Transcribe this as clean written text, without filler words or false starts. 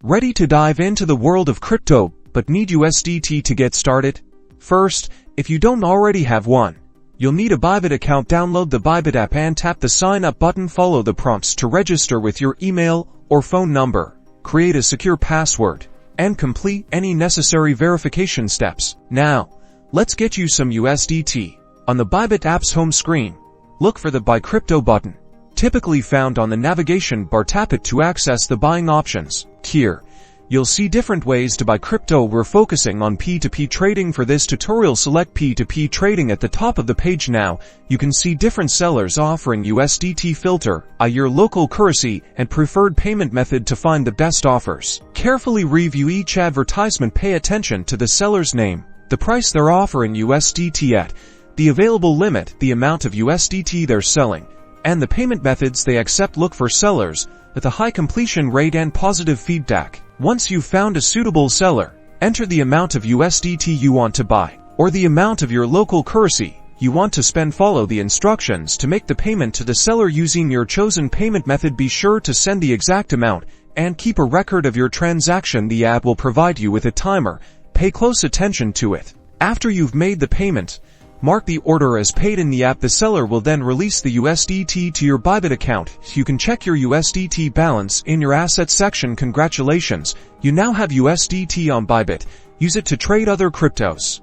Ready to dive into the world of crypto, but need USDT to get started? First, if you don't already have one, you'll need a Bybit account. Download the Bybit app and tap the sign up button. Follow the prompts to register with your email or phone number. Create a secure password and complete any necessary verification steps. Now, let's get you some USDT. On the Bybit app's home screen, look for the Buy Crypto button. Typically found on the navigation bar, tap it to access the buying options. Here, you'll see different ways to buy crypto. We're focusing on P2P trading for this tutorial. Select P2P trading at the top of the page. Now, you can see different sellers offering USDT. Filter your local currency and preferred payment method to find the best offers. Carefully review each advertisement. Pay attention to the seller's name, the price they're offering USDT at, the available limit, the amount of USDT they're selling, and the payment methods they accept. Look for sellers with a high completion rate and positive feedback. Once you've found a suitable seller, enter the amount of USDT you want to buy, or the amount of your local currency you want to spend. Follow the instructions to make the payment to the seller using your chosen payment method. Be sure to send the exact amount and keep a record of your transaction. The app will provide you with a timer. Pay close attention to it. After you've made the payment, mark the order as paid in the app. The seller will then release the USDT to your Bybit account. You can check your USDT balance in your assets section. Congratulations, you now have USDT on Bybit. Use it to trade other cryptos.